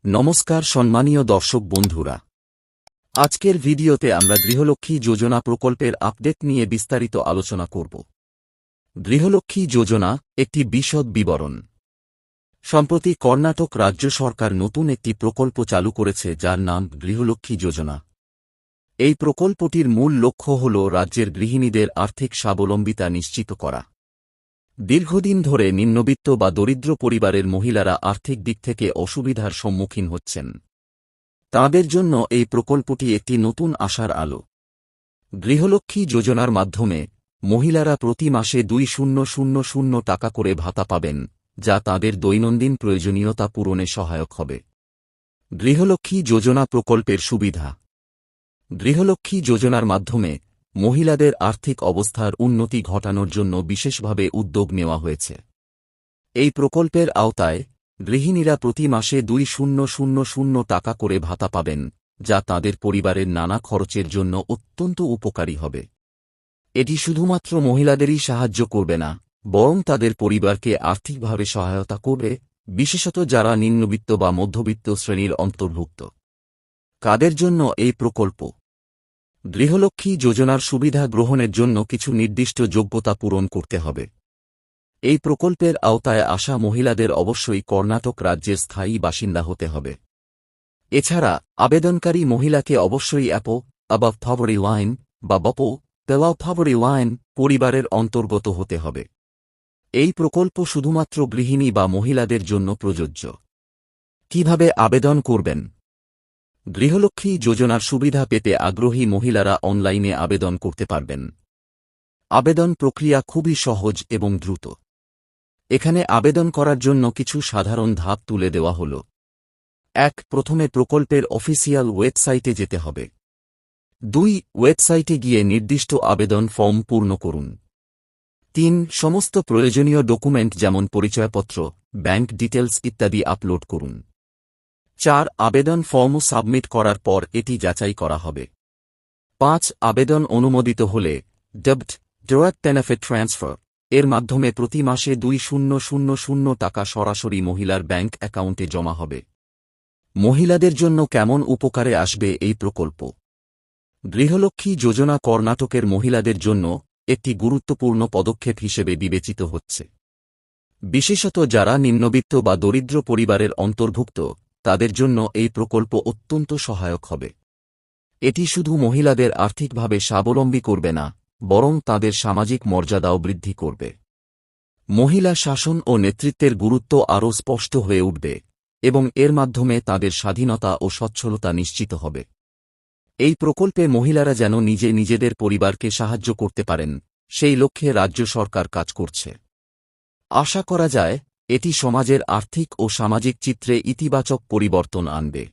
নমস্কার সম্মানীয় দর্শক বন্ধুরা, আজকের ভিডিওতে আমরা গৃহলক্ষ্মী যোজনা প্রকল্পের আপডেট নিয়ে বিস্তারিত আলোচনা করব। গৃহলক্ষ্মী যোজনা একটি বিশদ বিবরণ। সম্প্রতি কর্ণাটক রাজ্য সরকার নতুন একটি প্রকল্প চালু করেছে যার নাম গৃহলক্ষ্মী যোজনা। এই প্রকল্পটির মূল লক্ষ্য হল রাজ্যের গৃহিণীদের আর্থিক স্বাবলম্বিতা নিশ্চিত করা। দীর্ঘদিন ধরে নিম্নবিত্ত বা দরিদ্র পরিবারের মহিলারা আর্থিক দিক থেকে অসুবিধার সম্মুখীন হচ্ছেন। তাঁদের জন্য এই প্রকল্পটি একটি নতুন আশার আলো। গৃহলক্ষ্মী যোজনার মাধ্যমে মহিলারা প্রতি মাসে ২,০০০ টাকা করে ভাতা পাবেন, যা তাঁদের দৈনন্দিন প্রয়োজনীয়তা পূরণে সহায়ক হবে। গৃহলক্ষ্মী যোজনা প্রকল্পের সুবিধা। গৃহলক্ষ্মী যোজনার মাধ্যমে মহিলাদের আর্থিক অবস্থার উন্নতি ঘটানোর জন্য বিশেষভাবে উদ্যোগ নেওয়া হয়েছে। এই প্রকল্পের আওতায় গৃহিণীরা প্রতি মাসে ২,০০০ টাকা করে ভাতা পাবেন, যা তাদের পরিবারের নানা খরচের জন্য অত্যন্ত উপকারী হবে। এটি শুধুমাত্র মহিলাদেরই সাহায্য করবে না, বরং তাদের পরিবারকে আর্থিকভাবে সহায়তা করবে, বিশেষত যারা নিম্নবিত্ত বা মধ্যবিত্ত শ্রেণীর অন্তর্ভুক্ত। কাদের জন্য এই প্রকল্প? গৃহলক্ষ্মী যোজনার সুবিধা গ্রহণের জন্য কিছু নির্দিষ্ট যোগ্যতা পূরণ করতে হবে। এই প্রকল্পের আওতায় আসা মহিলাদের অবশ্যই কর্ণাটক রাজ্যের স্থায়ী বাসিন্দা হতে হবে। এছাড়া আবেদনকারী মহিলাকে অবশ্যই অ্যাবভ পভার্টি লাইন বা বিলো পভার্টি লাইন পরিবারের অন্তর্গত হতে হবে। এই প্রকল্প শুধুমাত্র গৃহিণী বা মহিলাদের জন্য প্রযোজ্য। কিভাবে আবেদন করবেন? গৃহলক্ষ্মী যোজনার সুবিধা পেতে আগ্রহী মহিলারা অনলাইনে আবেদন করতে পারবেন। আবেদন প্রক্রিয়া খুবই সহজ এবং দ্রুত। এখানে আবেদন করার জন্য কিছু সাধারণ ধাপ তুলে দেওয়া হল। ১. প্রথমে প্রকল্পের অফিসিয়াল ওয়েবসাইটে যেতে হবে। ২. ওয়েবসাইটে গিয়ে নির্দিষ্ট আবেদন ফর্ম পূর্ণ করুন। ৩. সমস্ত প্রয়োজনীয় ডকুমেন্ট যেমন পরিচয়পত্র, ব্যাংক ডিটেলস ইত্যাদি আপলোড করুন। ৪. আবেদন ফর্ম সাবমিট করার পর এটি যাচাই করা হবে। ৫. আবেদন অনুমোদিত হলে ডাইরেক্ট বেনিফিট ট্রান্সফার এর মাধ্যমে প্রতি মাসে ২,০০০ টাকা সরাসরি মহিলার ব্যাংক অ্যাকাউন্টে জমা হবে। মহিলাদের জন্য কেমন উপকারে আসবে এই প্রকল্প? গৃহলক্ষ্মী যোজনা কর্ণাটকের মহিলাদের জন্য একটি গুরুত্বপূর্ণ পদক্ষেপ হিসেবে বিবেচিত হচ্ছে। বিশেষত যারা নিম্নবিত্ত বা দরিদ্র পরিবারের অন্তর্ভুক্ত, তাদের জন্য এই প্রকল্প অত্যন্ত সহায়ক হবে। এটি শুধু মহিলাদের আর্থিকভাবে স্বাবলম্বী করবে না, বরং তাদের সামাজিক মর্যাদাও বৃদ্ধি করবে। মহিলা শাসন ও নেতৃত্বের গুরুত্ব আরও স্পষ্ট হয়ে উঠবে, এবং এর মাধ্যমে তাদের স্বাধীনতা ও সচ্ছলতা নিশ্চিত হবে। এই প্রকল্পে মহিলারা যেন নিজেদের পরিবারকে সাহায্য করতে পারেন, সেই লক্ষ্যে রাজ্য সরকার কাজ করছে। আশা করা যায় এটি সমাজের আর্থিক ও সামাজিক চিত্রে ইতিবাচক পরিবর্তন আনবে।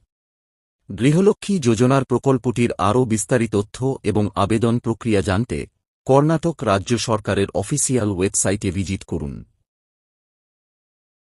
গৃহলক্ষ্মী যোজনার প্রকল্পটির আরও বিস্তারিত তথ্য এবং আবেদন প্রক্রিয়া জানতে কর্ণাটক রাজ্য সরকারের অফিসিয়াল ওয়েবসাইটে ভিজিট করুন।